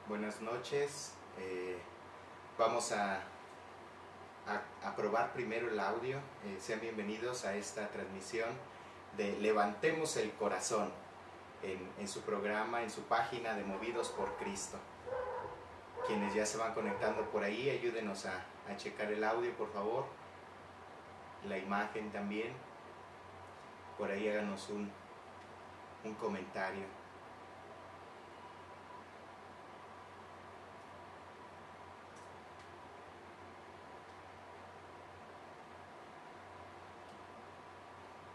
Buenas noches. Vamos a probar primero el audio. Sean bienvenidos a esta transmisión de Levantemos el Corazón en su programa, en su página de Movidos por Cristo. Quienes ya se van conectando por ahí, ayúdenos a checar el audio, por favor. La imagen también. Por ahí háganos un comentario.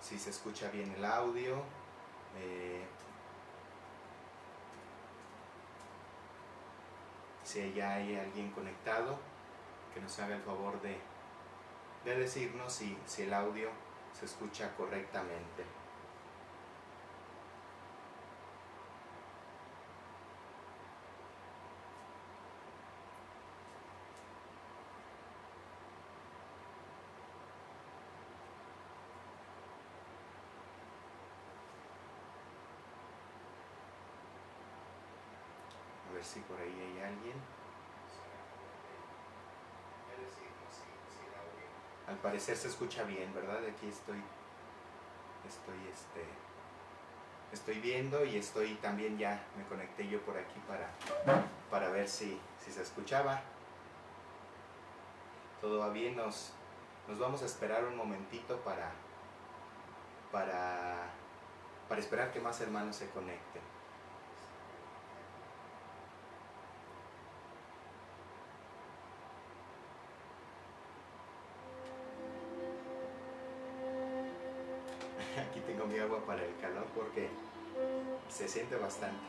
Si se escucha bien el audio. Si ya hay alguien conectado, que nos haga el favor de decirnos si el audio se escucha correctamente. A ver si por ahí hay alguien. Al parecer se escucha bien, ¿verdad? Aquí estoy viendo y estoy también, ya me conecté yo por aquí para ver si se escuchaba. Todo va bien. Nos vamos a esperar un momentito para esperar que más hermanos se conecten. Aquí tengo mi agua para el calor porque se siente bastante.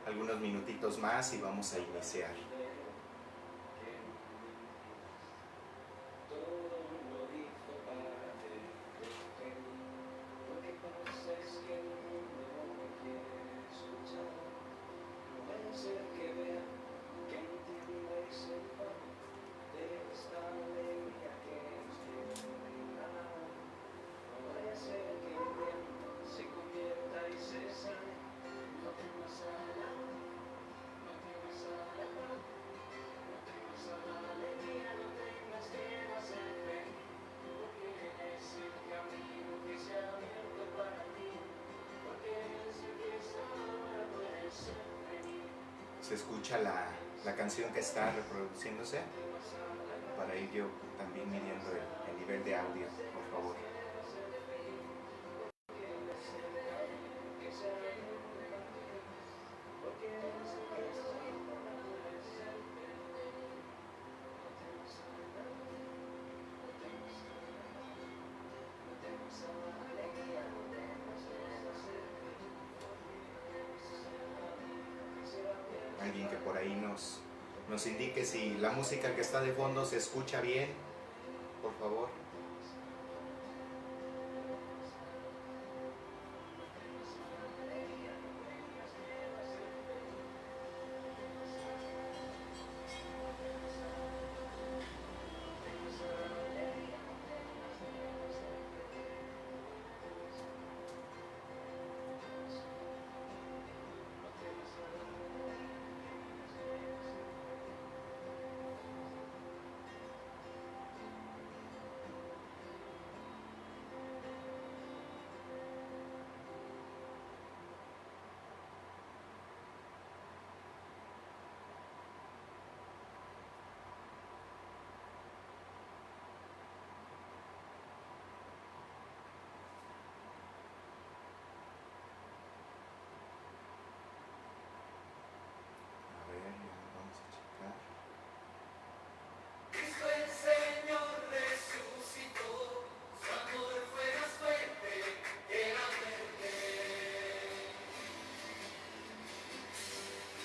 Algunos minutitos más y vamos a iniciar. Se escucha la canción que está reproduciéndose, para ir yo también midiendo el nivel de audio, por favor. Alguien que por ahí nos indique si la música que está de fondo se escucha bien, por favor.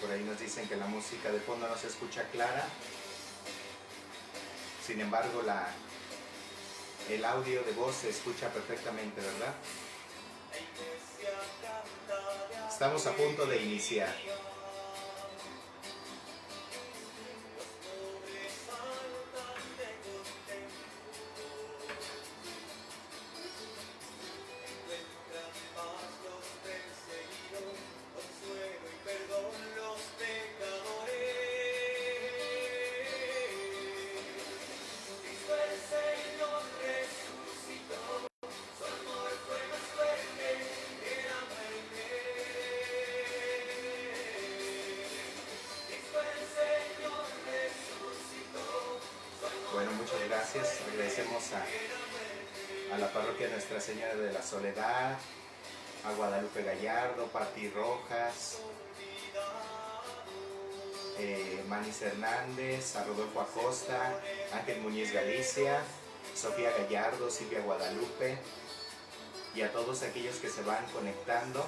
Por ahí nos dicen que la música de fondo no se escucha clara. Sin embargo, el audio de voz se escucha perfectamente, ¿verdad? La iglesia canta Estamos a punto de iniciar. Bueno, muchas gracias. Agradecemos a la parroquia Nuestra Señora de la Soledad, a Guadalupe Gallardo, Pati Rojas, Manis Hernández, a Rodolfo Acosta, Ángel Muñiz Galicia, Sofía Gallardo, Silvia Guadalupe y a todos aquellos que se van conectando.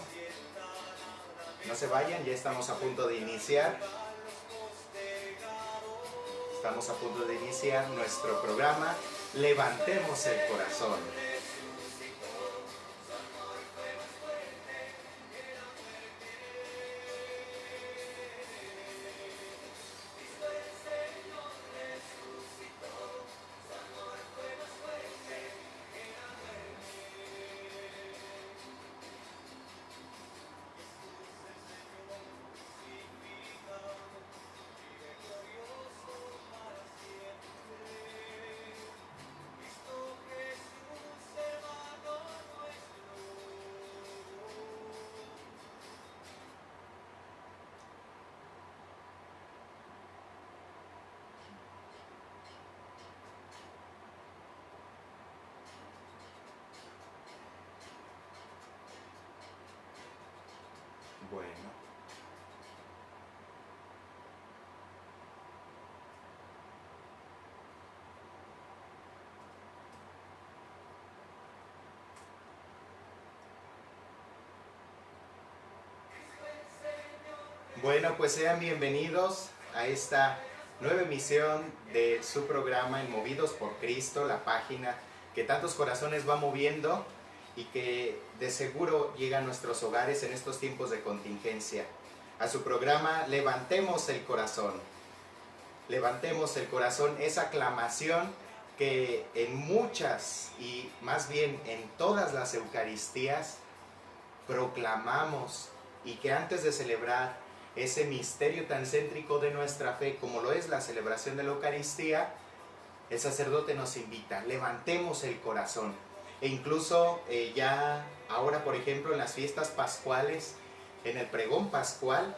No se vayan, ya estamos a punto de iniciar. Estamos a punto de iniciar nuestro programa Levantemos el Corazón. Bueno. Bueno, pues sean bienvenidos a esta nueva emisión de su programa en Movidos por Cristo, la página que tantos corazones va moviendo y que de seguro llega a nuestros hogares en estos tiempos de contingencia. A su programa Levantemos el Corazón. Levantemos el Corazón, esa aclamación que en muchas y más bien en todas las Eucaristías proclamamos y que antes de celebrar ese misterio tan céntrico de nuestra fe como lo es la celebración de la Eucaristía, el sacerdote nos invita, levantemos el corazón. E incluso ya ahora, por ejemplo, en las fiestas pascuales, en el pregón pascual,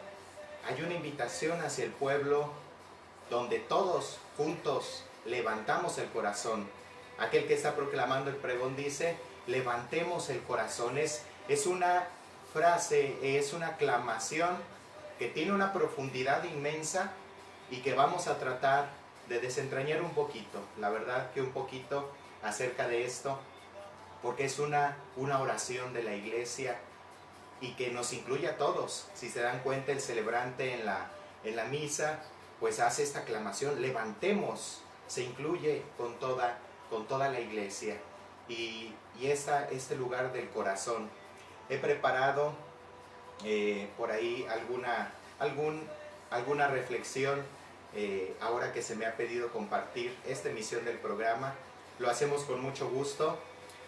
hay una invitación hacia el pueblo donde todos juntos levantamos el corazón. Aquel que está proclamando el pregón dice, levantemos el corazón. Es una frase, es una aclamación que tiene una profundidad inmensa y que vamos a tratar de desentrañar un poquito, la verdad que un poquito acerca de esto, porque es una oración de la Iglesia y que nos incluye a todos. Si se dan cuenta, el celebrante en la misa pues hace esta aclamación, levantemos, se incluye con toda la Iglesia y este lugar del corazón. He preparado por ahí alguna reflexión ahora que se me ha pedido compartir esta emisión del programa. Lo hacemos con mucho gusto.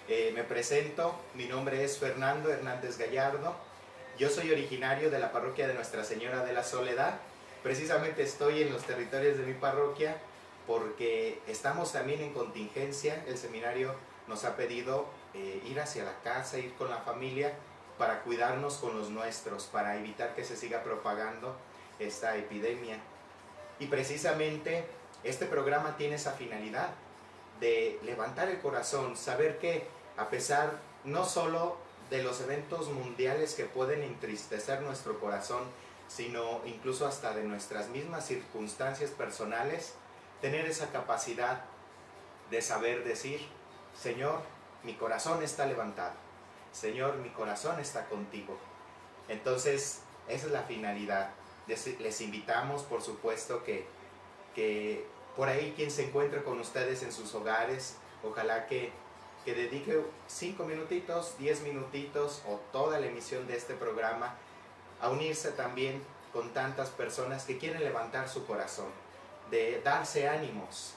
Me presento, mi nombre es Fernando Hernández Gallardo. Yo soy originario de la parroquia de Nuestra Señora de la Soledad. Precisamente estoy en los territorios de mi parroquia porque estamos también en contingencia. El seminario nos ha pedido ir hacia la casa, ir con la familia para cuidarnos con los nuestros, para evitar que se siga propagando esta epidemia. Y precisamente este programa tiene esa finalidad de levantar el corazón, saber que a pesar no solo de los eventos mundiales que pueden entristecer nuestro corazón, sino incluso hasta de nuestras mismas circunstancias personales, tener esa capacidad de saber decir, Señor, mi corazón está levantado, Señor, mi corazón está contigo. Entonces, esa es la finalidad. Les invitamos, por supuesto, que por ahí quien se encuentre con ustedes en sus hogares, ojalá que dedique 5 minutitos, 10 minutitos o toda la emisión de este programa a unirse también con tantas personas que quieren levantar su corazón, de darse ánimos,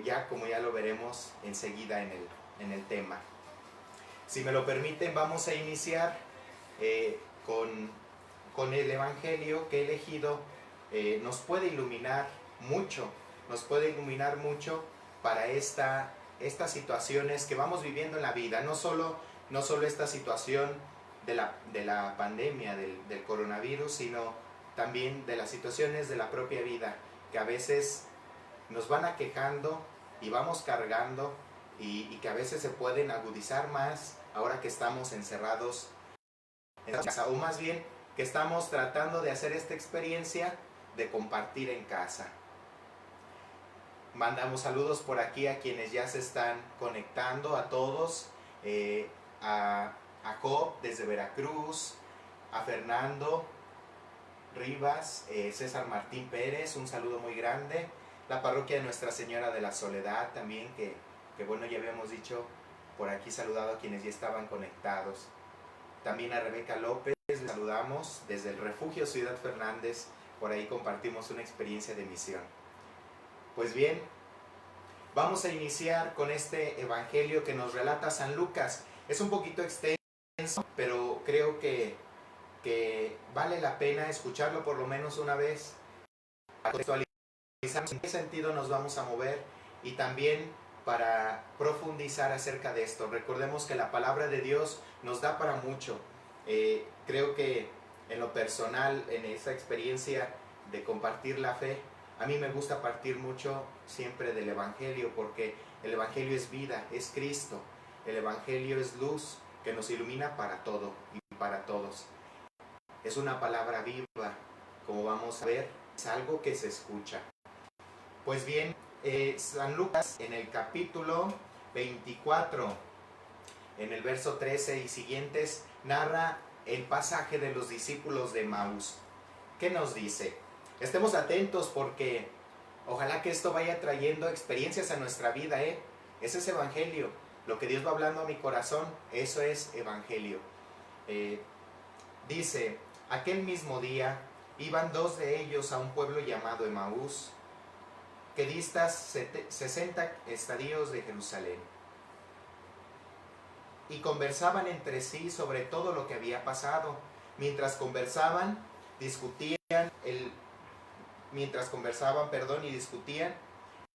ya como ya lo veremos enseguida en el tema. Si me lo permiten, vamos a iniciar con el Evangelio que he elegido. Nos puede iluminar mucho para estas situaciones que vamos viviendo en la vida, no solo esta situación de la pandemia, del coronavirus, sino también de las situaciones de la propia vida, que a veces nos van aquejando y vamos cargando y que a veces se pueden agudizar más ahora que estamos encerrados en casa, o más bien que estamos tratando de hacer esta experiencia de compartir en casa. Mandamos saludos por aquí a quienes ya se están conectando, a todos, a Job desde Veracruz, a Fernando Rivas, César Martín Pérez, un saludo muy grande. La parroquia de Nuestra Señora de la Soledad también, que bueno, ya habíamos dicho, por aquí saludado a quienes ya estaban conectados. También a Rebeca López, les saludamos desde el Refugio Ciudad Fernández, por ahí compartimos una experiencia de misión. Pues bien, vamos a iniciar con este evangelio que nos relata San Lucas. Es un poquito extenso, pero creo que vale la pena escucharlo por lo menos una vez, para contextualizar en qué sentido nos vamos a mover y también para profundizar acerca de esto. Recordemos que la palabra de Dios nos da para mucho. Creo que en lo personal, en esa experiencia de compartir la fe, a mí me gusta partir mucho siempre del Evangelio, porque el Evangelio es vida, es Cristo. El Evangelio es luz que nos ilumina para todo y para todos. Es una palabra viva, como vamos a ver, es algo que se escucha. Pues bien, San Lucas en el capítulo 24, en el verso 13 y siguientes, narra el pasaje de los discípulos de Emaús. ¿Qué nos dice? Estemos atentos porque ojalá que esto vaya trayendo experiencias a nuestra vida, Ese es Evangelio. Lo que Dios va hablando a mi corazón, eso es Evangelio. Dice, aquel mismo día iban dos de ellos a un pueblo llamado Emaús, que dista 60 estadios de Jerusalén, y conversaban entre sí sobre todo lo que había pasado. Mientras conversaban y discutían,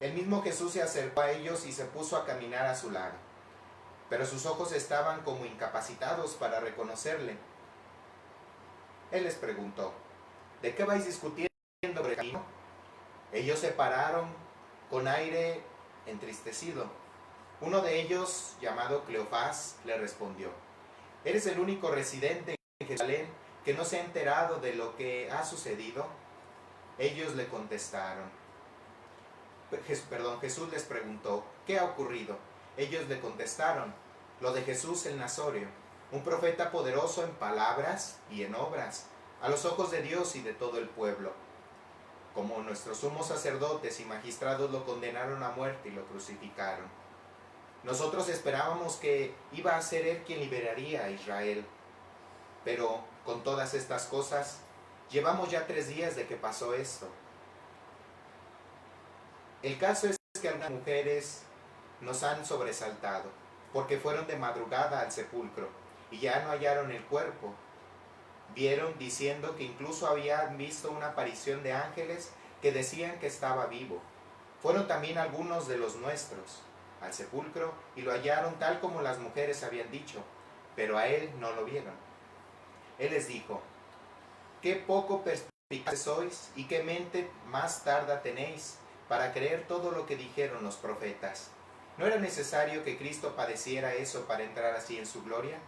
el mismo Jesús se acercó a ellos y se puso a caminar a su lado. Pero sus ojos estaban como incapacitados para reconocerle. Él les preguntó, ¿de qué vais discutiendo por el camino? Ellos se pararon con aire entristecido. Uno de ellos, llamado Cleofás, le respondió, ¿eres el único residente en Jerusalén que no se ha enterado de lo que ha sucedido? Ellos le contestaron. Jesús les preguntó, ¿qué ha ocurrido? Ellos le contestaron, lo de Jesús el Nazoreo, un profeta poderoso en palabras y en obras, a los ojos de Dios y de todo el pueblo. Como nuestros sumos sacerdotes y magistrados lo condenaron a muerte y lo crucificaron. Nosotros esperábamos que iba a ser Él quien liberaría a Israel. Pero con todas estas cosas, llevamos ya 3 días de que pasó esto. El caso es que algunas mujeres nos han sobresaltado, porque fueron de madrugada al sepulcro y ya no hallaron el cuerpo. Vieron diciendo que incluso habían visto una aparición de ángeles que decían que estaba vivo. Fueron también algunos de los nuestros al sepulcro y lo hallaron tal como las mujeres habían dicho, pero a él no lo vieron. Él les dijo, qué poco perspicaces sois y qué mente más tarda tenéis para creer todo lo que dijeron los profetas. ¿No era necesario que Cristo padeciera eso para entrar así en su gloria?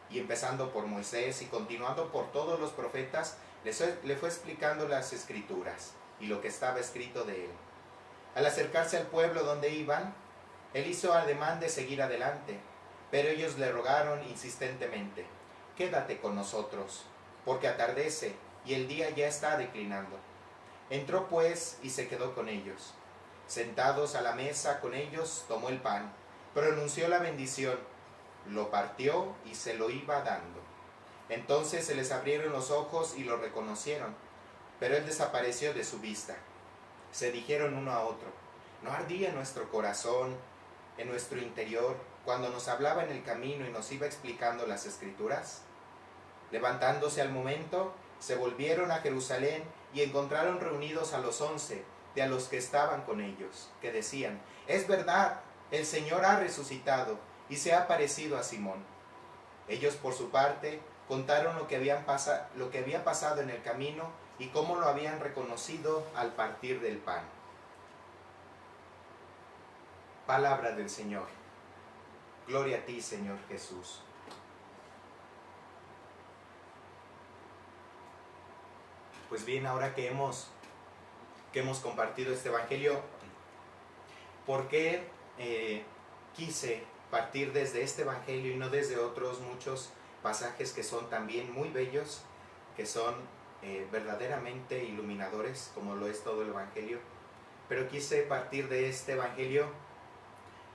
Y empezando por Moisés y continuando por todos los profetas, le fue explicando las escrituras y lo que estaba escrito de él. Al acercarse al pueblo donde iban, él hizo ademán de seguir adelante, pero ellos le rogaron insistentemente, quédate con nosotros, porque atardece y el día ya está declinando. Entró pues y se quedó con ellos. Sentados a la mesa con ellos, tomó el pan, pronunció la bendición, lo partió y se lo iba dando. Entonces se les abrieron los ojos y lo reconocieron, pero él desapareció de su vista. Se dijeron uno a otro: ¿no ardía nuestro corazón en nuestro interior cuando nos hablaba en el camino y nos iba explicando las Escrituras? Levantándose al momento, se volvieron a Jerusalén y encontraron reunidos a los 11 de a los que estaban con ellos, que decían: es verdad, el Señor ha resucitado y se ha aparecido a Simón. Ellos por su parte contaron lo que había pasado en el camino y cómo lo habían reconocido al partir del pan. Palabra del Señor. Gloria a ti, Señor Jesús. Pues bien, ahora que hemos compartido este Evangelio, ¿por qué quise partir desde este Evangelio y no desde otros muchos pasajes que son también muy bellos, que son verdaderamente iluminadores, como lo es todo el Evangelio? Pero quise partir de este Evangelio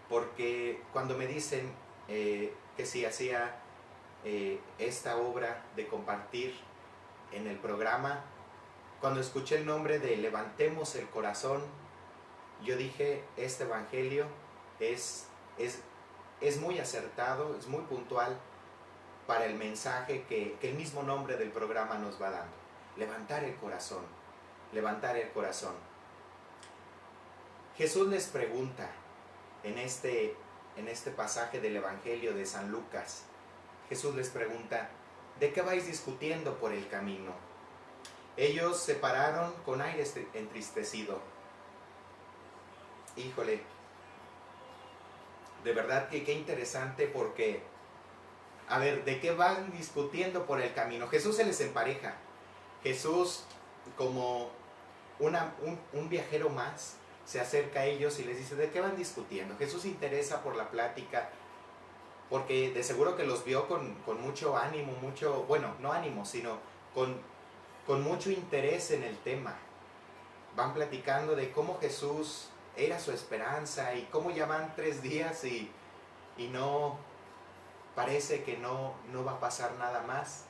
porque cuando me dicen que si hacía esta obra de compartir en el programa, cuando escuché el nombre de Levantemos el Corazón, yo dije: este Evangelio es muy acertado, es muy puntual para el mensaje que el mismo nombre del programa nos va dando. Levantar el corazón, levantar el corazón. Jesús les pregunta en este pasaje del Evangelio de San Lucas, Jesús les pregunta: ¿de qué vais discutiendo por el camino? Ellos se pararon con aire entristecido. Híjole, de verdad que qué interesante, porque, a ver, ¿de qué van discutiendo por el camino? Jesús se les empareja. Jesús, como un viajero más, se acerca a ellos y les dice: ¿de qué van discutiendo? Jesús se interesa por la plática, porque de seguro que los vio con mucho ánimo, bueno, no ánimo, sino con mucho interés en el tema. Van platicando de cómo Jesús era su esperanza y cómo ya van 3 días y no, parece que no va a pasar nada más,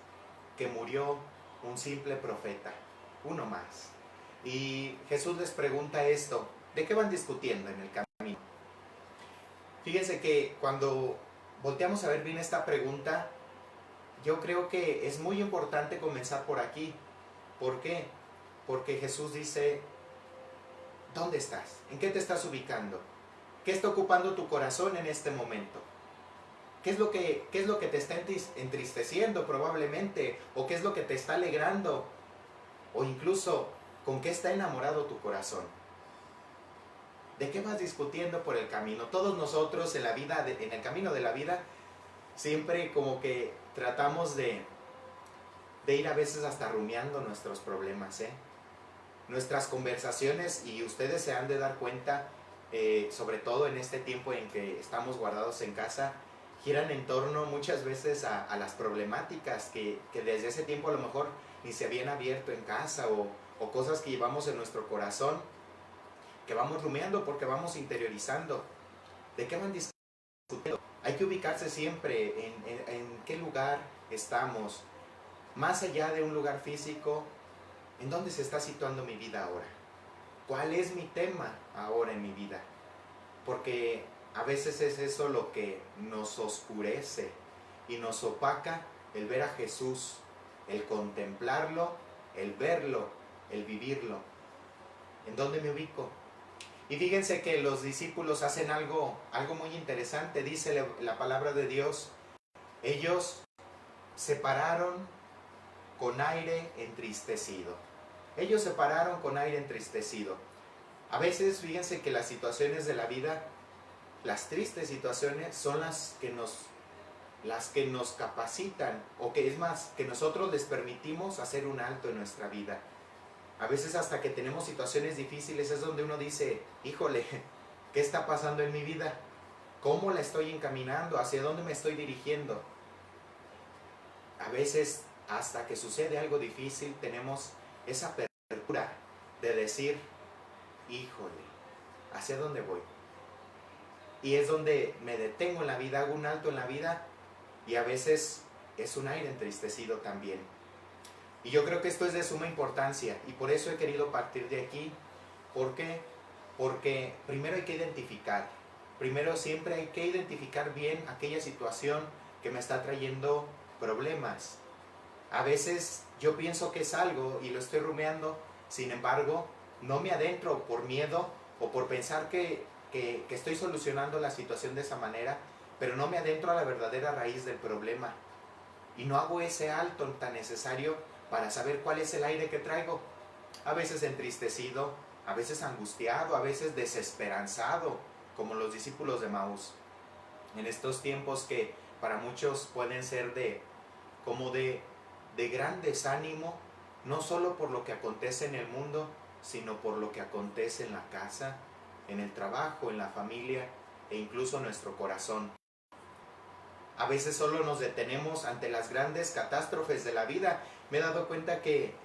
que murió un simple profeta, uno más. Y Jesús les pregunta esto: ¿de qué van discutiendo en el camino? Fíjense que cuando volteamos a ver bien esta pregunta, yo creo que es muy importante comenzar por aquí. ¿Por qué? Porque Jesús dice: ¿dónde estás? ¿En qué te estás ubicando? ¿Qué está ocupando tu corazón en este momento? ¿Qué es lo que te está entristeciendo probablemente? ¿O qué es lo que te está alegrando? O incluso, ¿con qué está enamorado tu corazón? ¿De qué vas discutiendo por el camino? Todos nosotros en la vida, en el camino de la vida, siempre como que tratamos de ir a veces hasta rumiando nuestros problemas, nuestras conversaciones, y ustedes se han de dar cuenta, sobre todo en este tiempo en que estamos guardados en casa, giran en torno muchas veces a las problemáticas que desde ese tiempo a lo mejor ni se habían abierto en casa, o cosas que llevamos en nuestro corazón, que vamos rumiando porque vamos interiorizando. ¿De qué van discutiendo? Hay que ubicarse siempre en qué lugar estamos, más allá de un lugar físico. ¿En dónde se está situando mi vida ahora? ¿Cuál es mi tema ahora en mi vida? Porque a veces es eso lo que nos oscurece y nos opaca, el ver a Jesús, el contemplarlo, el verlo, el vivirlo. ¿En dónde me ubico? Y fíjense que los discípulos hacen algo muy interesante. Dice la palabra de Dios: ellos se pararon con aire entristecido. Ellos se pararon con aire entristecido. A veces, fíjense que las situaciones de la vida, las tristes situaciones, son las que nos capacitan, o que es más, que nosotros les permitimos hacer un alto en nuestra vida. A veces hasta que tenemos situaciones difíciles es donde uno dice: híjole, ¿qué está pasando en mi vida? ¿Cómo la estoy encaminando? ¿Hacia dónde me estoy dirigiendo? A veces, hasta que sucede algo difícil, tenemos esa apertura de decir: híjole, ¿hacia dónde voy? Y es donde me detengo en la vida, hago un alto en la vida, y a veces es un aire entristecido también. Y yo creo que esto es de suma importancia y por eso he querido partir de aquí. ¿Por qué? Porque primero hay que identificar, primero siempre hay que identificar bien aquella situación que me está trayendo problemas. A veces yo pienso que es algo y lo estoy rumiando, sin embargo, no me adentro por miedo o por pensar que estoy solucionando la situación de esa manera, pero no me adentro a la verdadera raíz del problema. Y no hago ese alto tan necesario para saber cuál es el aire que traigo. A veces entristecido, a veces angustiado, a veces desesperanzado, como los discípulos de Maús. En estos tiempos que para muchos pueden ser de gran desánimo, no solo por lo que acontece en el mundo, sino por lo que acontece en la casa, en el trabajo, en la familia e incluso en nuestro corazón. A veces solo nos detenemos ante las grandes catástrofes de la vida. Me he dado cuenta que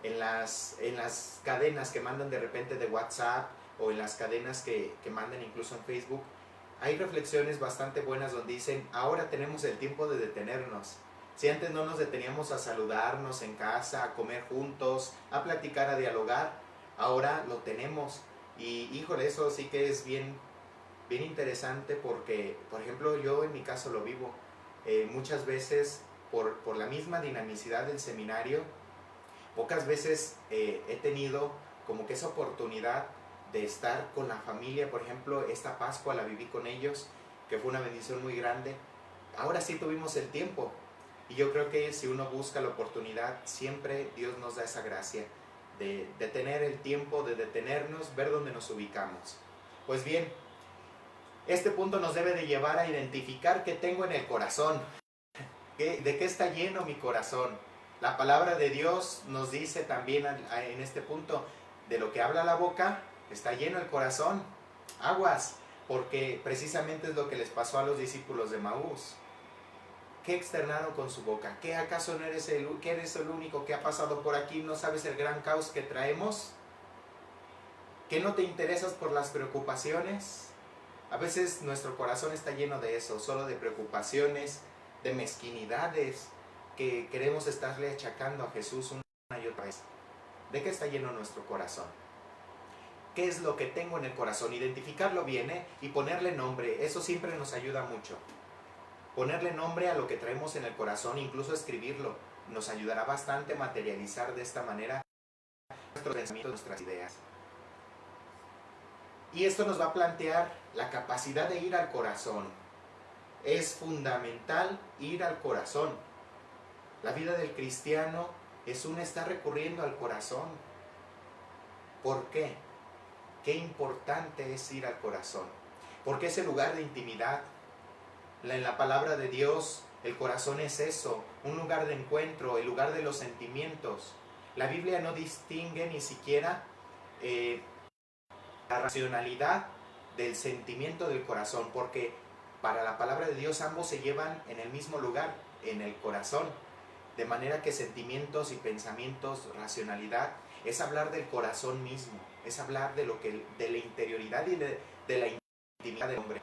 en las cadenas que mandan de repente de WhatsApp o en las cadenas que mandan incluso en Facebook, hay reflexiones bastante buenas donde dicen, ahora tenemos el tiempo de detenernos. Si antes no nos deteníamos a saludarnos en casa, a comer juntos, a platicar, a dialogar, ahora lo tenemos. Y híjole, eso sí que es bien interesante porque, por ejemplo, yo en mi caso lo vivo. Muchas veces, por la misma dinamicidad del seminario, pocas veces he tenido como que esa oportunidad de estar con la familia. Por ejemplo, esta Pascua la viví con ellos, que fue una bendición muy grande. Ahora sí tuvimos el tiempo. Y yo creo que si uno busca la oportunidad, siempre Dios nos da esa gracia de tener el tiempo, de detenernos, ver dónde nos ubicamos. Pues bien, este punto nos debe de llevar a identificar qué tengo en el corazón, de qué está lleno mi corazón. La palabra de Dios nos dice también en este punto, de lo que habla la boca, está lleno el corazón. Aguas, porque precisamente es lo que les pasó a los discípulos de Maús. ¿Qué externaron con su boca? ¿Qué acaso no eres el único que ha pasado por aquí? ¿No sabes el gran caos que traemos? ¿Que no te interesas por las preocupaciones? A veces nuestro corazón está lleno de eso, solo de preocupaciones, de mezquinidades que queremos estarle achacando a Jesús una y otra vez. ¿De qué está lleno nuestro corazón? ¿Qué es lo que tengo en el corazón? Identificarlo bien, y ponerle nombre, eso siempre nos ayuda mucho. Ponerle nombre a lo que traemos en el corazón, incluso escribirlo, nos ayudará bastante a materializar de esta manera nuestros pensamientos, nuestras ideas. Y esto nos va a plantear la capacidad de ir al corazón. Es fundamental ir al corazón. La vida del cristiano es estar recurriendo al corazón. ¿Por qué? Qué importante es ir al corazón. Porque es el lugar de intimidad. En la palabra de Dios, el corazón es eso, un lugar de encuentro, el lugar de los sentimientos. La Biblia no distingue ni siquiera la racionalidad del sentimiento del corazón, porque para la palabra de Dios ambos se llevan en el mismo lugar, en el corazón. De manera que sentimientos y pensamientos, racionalidad, es hablar del corazón mismo, es hablar de la interioridad y de la intimidad del hombre.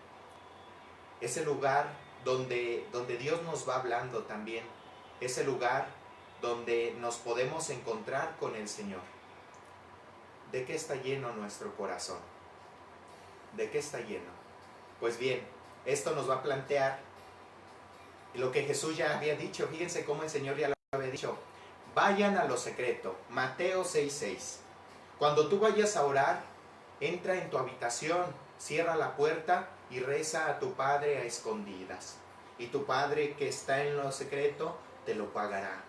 Es el lugar donde Dios nos va hablando también. Es el lugar donde nos podemos encontrar con el Señor. ¿De qué está lleno nuestro corazón? ¿De qué está lleno? Pues bien, esto nos va a plantear lo que Jesús ya había dicho. Fíjense cómo el Señor ya lo había dicho. Vayan a lo secreto. Mateo 6:6. Cuando tú vayas a orar, entra en tu habitación, cierra la puerta y reza a tu Padre a escondidas. Y tu Padre que está en lo secreto te lo pagará.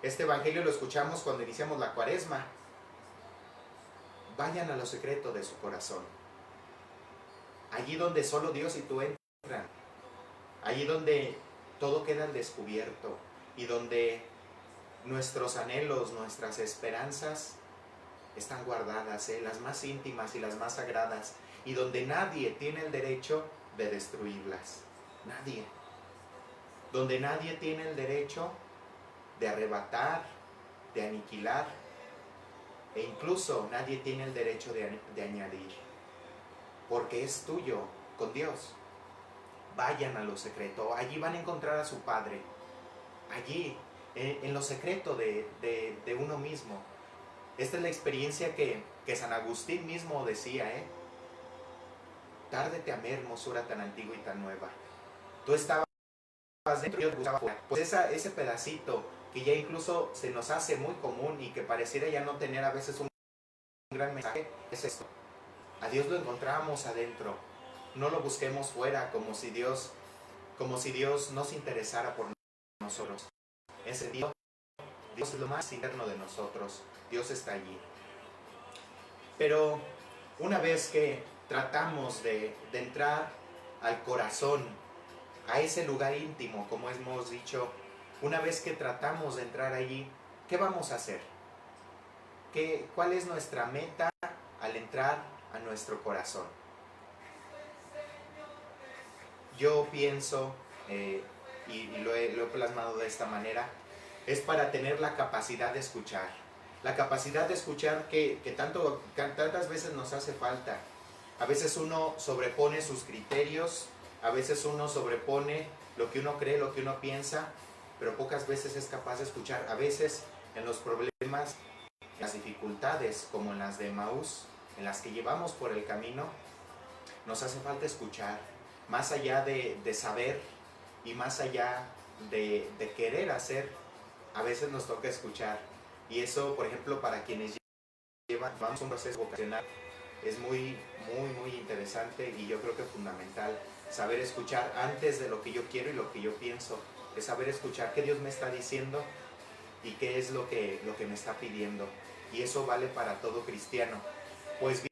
Este evangelio lo escuchamos cuando iniciamos la Cuaresma. Vayan a lo secreto de su corazón. Allí donde solo Dios y tú entran. Allí donde todo queda al descubierto. Y donde nuestros anhelos, nuestras esperanzas están guardadas, las más íntimas y las más sagradas. Y donde nadie tiene el derecho de destruirlas. Nadie. Donde nadie tiene el derecho de arrebatar, de aniquilar. E incluso nadie tiene el derecho de añadir. Porque es tuyo con Dios. Vayan a lo secreto. Allí van a encontrar a su Padre. allí, en lo secreto de uno mismo. Esta es la experiencia que San Agustín mismo decía, tarde te amé, hermosura tan antigua y tan nueva. Tú estabas dentro y yo te buscaba fuera. Pues ese pedacito que ya incluso se nos hace muy común y que pareciera ya no tener a veces un gran mensaje, es esto. A Dios lo encontramos adentro. No lo busquemos fuera como si Dios no se interesara por nosotros. Ese Dios es lo más interno de nosotros. Dios está allí. Pero una vez que tratamos de entrar al corazón, a ese lugar íntimo, como hemos dicho, una vez que tratamos de entrar allí, ¿qué vamos a hacer? ¿Cuál es nuestra meta al entrar a nuestro corazón? Yo pienso, y lo he plasmado de esta manera, es para tener la capacidad de escuchar. La capacidad de escuchar que tantas veces nos hace falta. A veces uno sobrepone sus criterios, a veces uno sobrepone lo que uno cree, lo que uno piensa, pero pocas veces es capaz de escuchar. A veces en los problemas, en las dificultades, como en las de Emaús, en las que llevamos por el camino, nos hace falta escuchar. Más allá de saber y más allá de querer hacer, a veces nos toca escuchar. Y eso, por ejemplo, para quienes llevamos un proceso vocacional, es muy interesante y yo creo que fundamental saber escuchar antes de lo que yo quiero y lo que yo pienso. Es saber escuchar qué Dios me está diciendo y qué es lo que me está pidiendo. Y eso vale para todo cristiano. Pues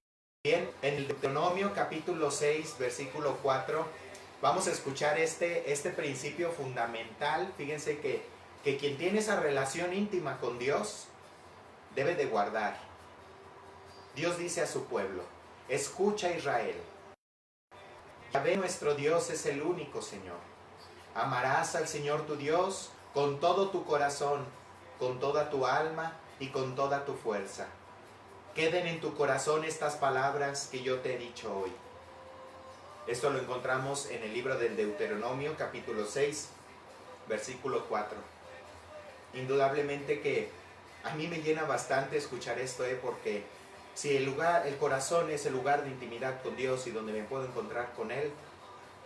bien, en el Deuteronomio capítulo 6, versículo 4, vamos a escuchar este principio fundamental. Fíjense que quien tiene esa relación íntima con Dios debe de guardar. Dios dice a su pueblo: escucha, Israel, Yahvé nuestro Dios es el único Señor. Amarás al Señor tu Dios con todo tu corazón, con toda tu alma y con toda tu fuerza. Queden en tu corazón estas palabras que yo te he dicho hoy. Esto lo encontramos en el libro del Deuteronomio, capítulo 6, versículo 4. Indudablemente que a mí me llena bastante escuchar esto, porque si el corazón es el lugar de intimidad con Dios y donde me puedo encontrar con Él,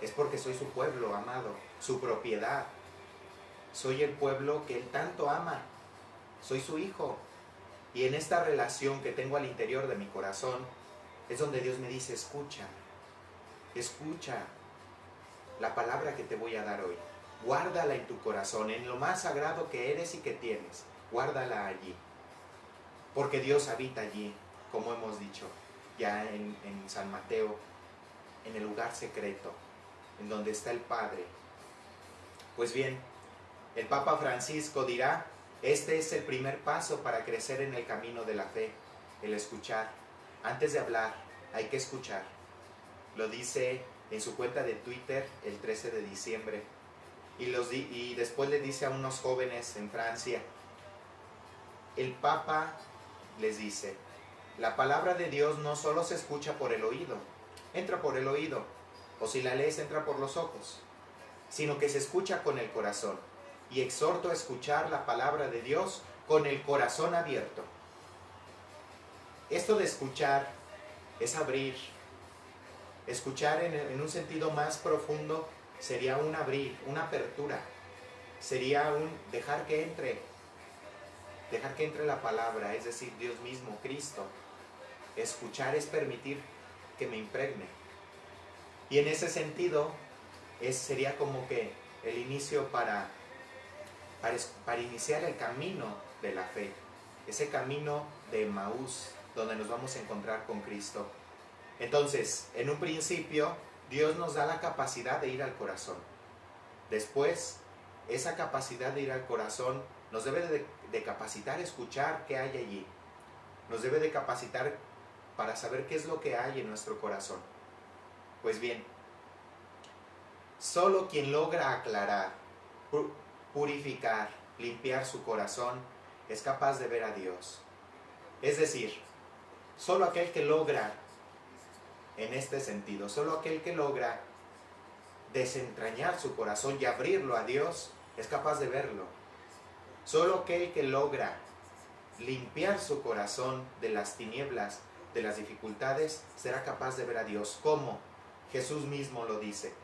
es porque soy su pueblo amado, su propiedad. Soy el pueblo que Él tanto ama. Soy su hijo. Y en esta relación que tengo al interior de mi corazón, es donde Dios me dice: escucha la palabra que te voy a dar hoy. Guárdala en tu corazón, en lo más sagrado que eres y que tienes. Guárdala allí. Porque Dios habita allí, como hemos dicho ya en San Mateo, en el lugar secreto, en donde está el Padre. Pues bien, el Papa Francisco dirá: este es el primer paso para crecer en el camino de la fe, el escuchar. Antes de hablar, hay que escuchar. Lo dice en su cuenta de Twitter el 13 de diciembre. Y después le dice a unos jóvenes en Francia, el Papa les dice: la palabra de Dios no solo se escucha por el oído, entra por el oído, o si la lees entra por los ojos, sino que se escucha con el corazón. Y exhorto a escuchar la palabra de Dios con el corazón abierto. Esto de escuchar es abrir. Escuchar en un sentido más profundo sería un abrir, una apertura. Sería un dejar que entre la palabra, es decir, Dios mismo, Cristo. Escuchar es permitir que me impregne. Y en ese sentido sería como que el inicio para iniciar el camino de la fe, ese camino de Emaús, donde nos vamos a encontrar con Cristo. Entonces, en un principio, Dios nos da la capacidad de ir al corazón. Después, esa capacidad de ir al corazón nos debe de capacitar a escuchar qué hay allí. Nos debe de capacitar para saber qué es lo que hay en nuestro corazón. Pues bien, solo quien logra aclarar, purificar, limpiar su corazón, es capaz de ver a Dios. Es decir, solo aquel que logra, en este sentido, solo aquel que logra desentrañar su corazón y abrirlo a Dios, es capaz de verlo. Solo aquel que logra limpiar su corazón de las tinieblas, de las dificultades, será capaz de ver a Dios. ¿Cómo? Jesús mismo lo dice.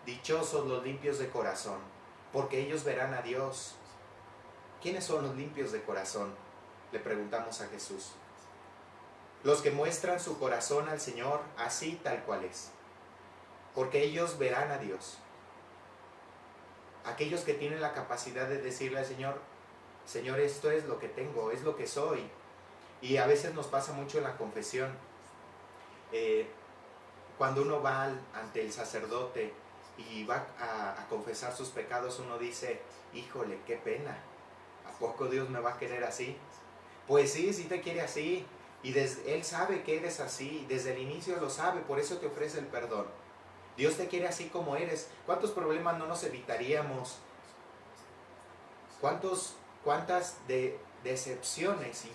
Dichosos los limpios de corazón, porque ellos verán a Dios. ¿Quiénes son los limpios de corazón? Le preguntamos a Jesús. Los que muestran su corazón al Señor así tal cual es, porque ellos verán a Dios. Aquellos que tienen la capacidad de decirle al Señor, Señor, esto es lo que tengo, es lo que soy. Y a veces nos pasa mucho en la confesión. Cuando uno va ante el sacerdote y va a confesar sus pecados, uno dice, híjole, qué pena. ¿A poco Dios me va a querer así? Pues sí, sí te quiere así. Y Él sabe que eres así, desde el inicio lo sabe, por eso te ofrece el perdón. Dios te quiere así como eres. ¿Cuántos problemas no nos evitaríamos? ¿Cuántas decepciones,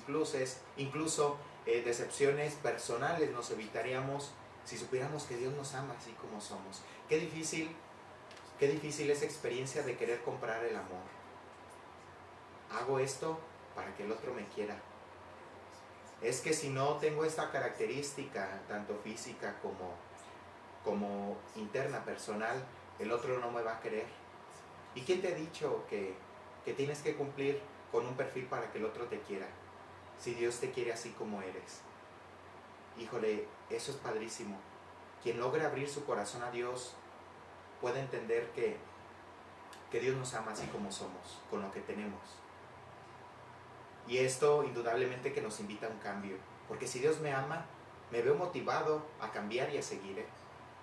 incluso decepciones personales nos evitaríamos si supiéramos que Dios nos ama así como somos? Qué difícil esa experiencia de querer comprar el amor. Hago esto para que el otro me quiera. Es que si no tengo esta característica, tanto física como interna, personal, el otro no me va a querer. ¿Y quién te ha dicho que tienes que cumplir con un perfil para que el otro te quiera? Si Dios te quiere así como eres. Híjole, eso es padrísimo. Quien logra abrir su corazón a Dios puede entender que Dios nos ama así como somos, con lo que tenemos. Y esto indudablemente que nos invita a un cambio. Porque si Dios me ama, me veo motivado a cambiar y a seguir.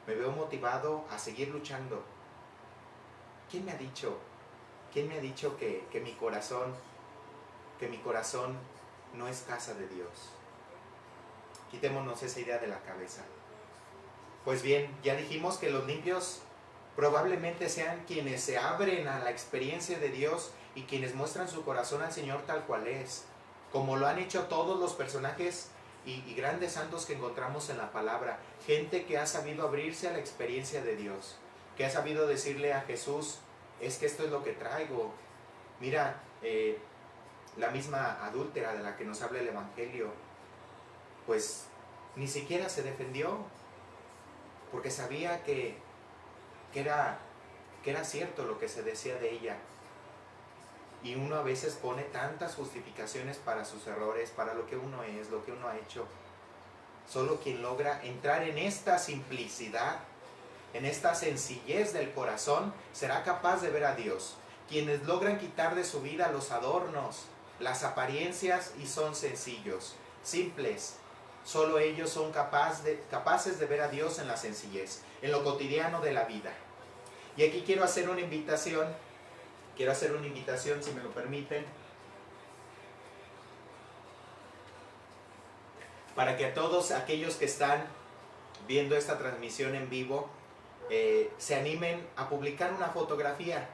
Me veo motivado a seguir luchando. ¿Quién me ha dicho que mi corazón no es casa de Dios? Quitémonos esa idea de la cabeza. Pues bien, ya dijimos que los limpios probablemente sean quienes se abren a la experiencia de Dios y quienes muestran su corazón al Señor tal cual es, como lo han hecho todos los personajes y grandes santos que encontramos en la palabra. Gente que ha sabido abrirse a la experiencia de Dios, que ha sabido decirle a Jesús, es que esto es lo que traigo. Mira, la misma adúltera de la que nos habla el Evangelio, pues ni siquiera se defendió, porque sabía que era cierto lo que se decía de ella. Y uno a veces pone tantas justificaciones para sus errores, para lo que uno es, lo que uno ha hecho. Solo quien logra entrar en esta simplicidad, en esta sencillez del corazón, será capaz de ver a Dios. Quienes logran quitar de su vida los adornos, las apariencias y son sencillos, simples, solo ellos son capaces de ver a Dios en la sencillez, en lo cotidiano de la vida. Y aquí quiero hacer una invitación, si me lo permiten, para que a todos aquellos que están viendo esta transmisión en vivo se animen a publicar una fotografía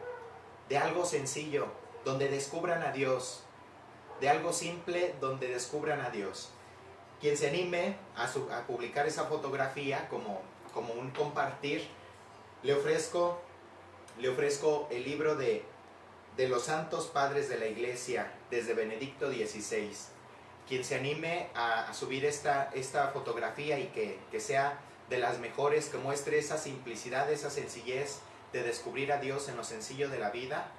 de algo sencillo, donde descubran a Dios, de algo simple, donde descubran a Dios. Quien se anime a publicar esa fotografía como un compartir, le ofrezco el libro de los santos padres de la iglesia desde Benedicto XVI. Quien se anime a subir esta fotografía y que sea de las mejores, que muestre esa simplicidad, esa sencillez de descubrir a Dios en lo sencillo de la vida,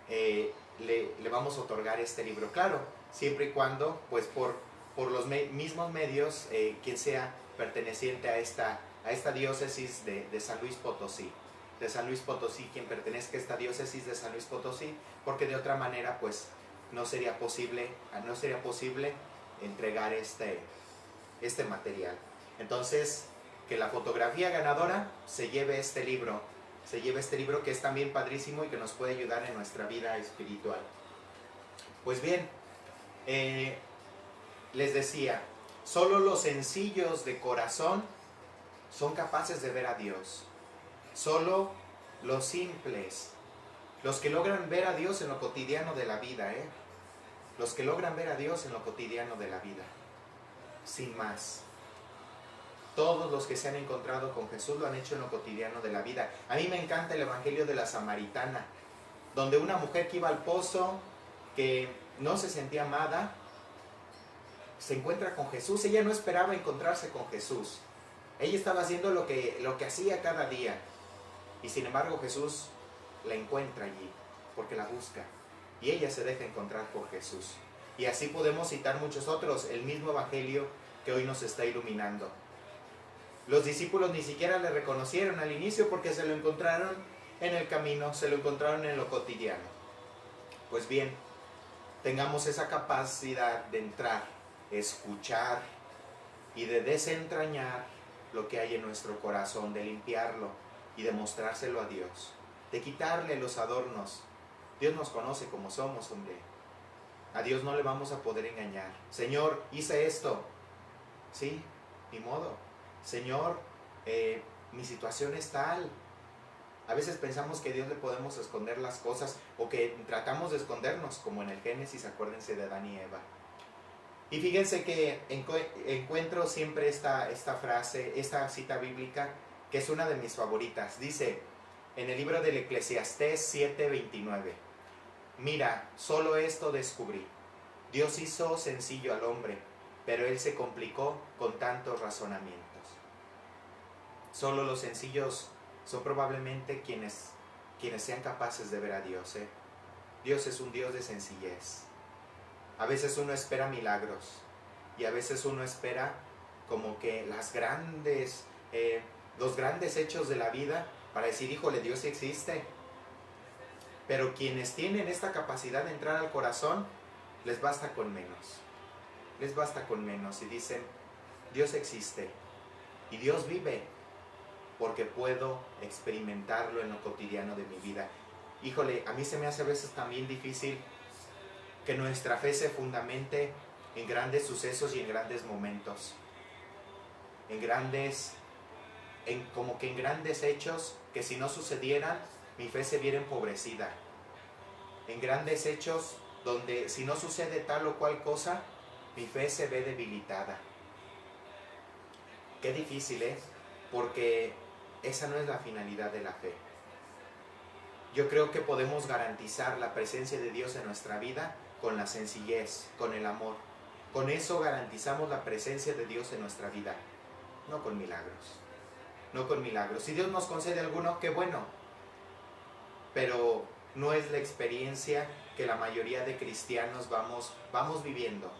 le vamos a otorgar este libro. Claro, siempre y cuando, pues por los mismos medios, quien sea perteneciente a esta diócesis de San Luis Potosí. De San Luis Potosí, quien pertenezca a esta diócesis de San Luis Potosí, porque de otra manera pues no sería posible entregar este material. Entonces, que la fotografía ganadora se lleve este libro que es también padrísimo y que nos puede ayudar en nuestra vida espiritual. Pues bien, les decía, solo los sencillos de corazón son capaces de ver a Dios. Solo los simples, los que logran ver a Dios en lo cotidiano de la vida, los que logran ver a Dios en lo cotidiano de la vida, sin más. Todos los que se han encontrado con Jesús lo han hecho en lo cotidiano de la vida. A mí me encanta el Evangelio de la Samaritana, donde una mujer que iba al pozo, que no se sentía amada, se encuentra con Jesús. Ella no esperaba encontrarse con Jesús. Ella estaba haciendo lo que hacía cada día. Y sin embargo Jesús la encuentra allí, porque la busca. Y ella se deja encontrar por Jesús. Y así podemos citar muchos otros, el mismo evangelio que hoy nos está iluminando. Los discípulos ni siquiera le reconocieron al inicio porque se lo encontraron en el camino, se lo encontraron en lo cotidiano. Pues bien, tengamos esa capacidad de entrar, escuchar y de desentrañar lo que hay en nuestro corazón, de limpiarlo y de mostrárselo a Dios, de quitarle los adornos. Dios nos conoce como somos, hombre. A Dios no le vamos a poder engañar. Señor, hice esto. Sí, ni modo. Señor, mi situación es tal. A veces pensamos que a Dios le podemos esconder las cosas o que tratamos de escondernos, como en el Génesis, acuérdense de Adán y Eva. Y fíjense que encuentro siempre esta frase, esta cita bíblica, que es una de mis favoritas. Dice en el libro del Eclesiastés 7:29: mira, solo esto descubrí. Dios hizo sencillo al hombre, pero él se complicó con tantos razonamientos. Solo los sencillos son probablemente quienes sean capaces de ver a Dios. Dios es un Dios de sencillez. A veces uno espera milagros y a veces uno espera como que los grandes hechos de la vida para decir, híjole, Dios existe. Pero quienes tienen esta capacidad de entrar al corazón, les basta con menos. Les basta con menos y dicen, Dios existe y Dios vive porque puedo experimentarlo en lo cotidiano de mi vida. Híjole, a mí se me hace a veces también difícil que nuestra fe se fundamente en grandes sucesos y en grandes momentos. Como que en grandes hechos que si no sucedieran, mi fe se viera empobrecida. En grandes hechos donde si no sucede tal o cual cosa, mi fe se ve debilitada. Qué difícil, porque esa no es la finalidad de la fe. Yo creo que podemos garantizar la presencia de Dios en nuestra vida con la sencillez, con el amor. Con eso garantizamos la presencia de Dios en nuestra vida, no con milagros. No con milagros. Si Dios nos concede alguno, qué bueno. Pero no es la experiencia que la mayoría de cristianos vamos viviendo.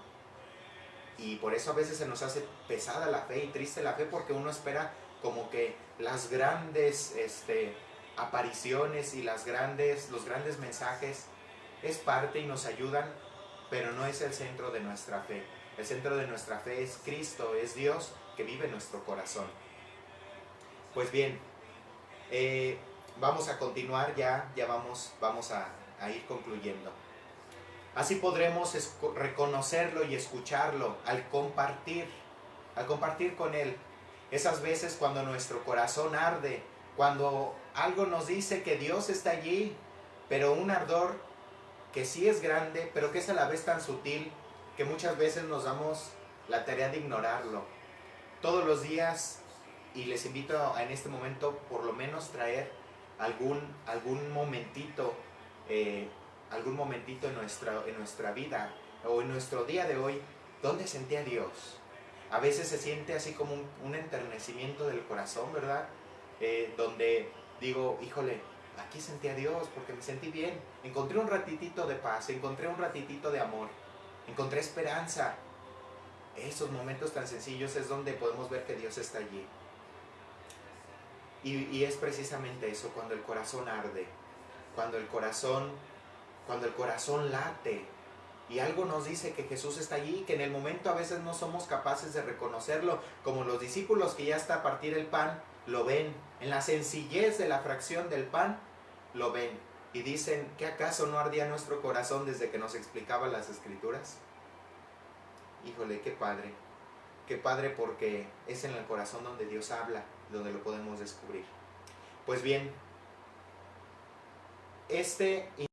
Y por eso a veces se nos hace pesada la fe y triste la fe, porque uno espera como que las grandes apariciones y los grandes mensajes es parte y nos ayudan, pero no es el centro de nuestra fe. El centro de nuestra fe es Cristo, es Dios que vive en nuestro corazón. Pues bien, vamos a continuar, ya vamos a ir concluyendo. Así podremos reconocerlo y escucharlo al compartir con Él. Esas veces cuando nuestro corazón arde, cuando algo nos dice que Dios está allí, pero un ardor que sí es grande, pero que es a la vez tan sutil, que muchas veces nos damos la tarea de ignorarlo. Todos los días, y les invito en este momento por lo menos traer algún momentito en nuestra vida o en nuestro día de hoy donde sentí a Dios. A veces se siente así como un enternecimiento del corazón, ¿verdad? Donde digo, híjole, aquí sentí a Dios porque me sentí bien. Encontré un ratitito de paz, encontré un ratitito de amor, encontré esperanza. Esos momentos tan sencillos es donde podemos ver que Dios está allí. Y es precisamente eso, cuando el corazón arde, cuando el corazón late y algo nos dice que Jesús está allí, que en el momento a veces no somos capaces de reconocerlo, como los discípulos que ya hasta a partir el pan lo ven, en la sencillez de la fracción del pan lo ven y dicen, ¿qué acaso no ardía nuestro corazón desde que nos explicaba las Escrituras? Híjole, qué padre, porque es en el corazón donde Dios habla, donde lo podemos descubrir. Pues bien,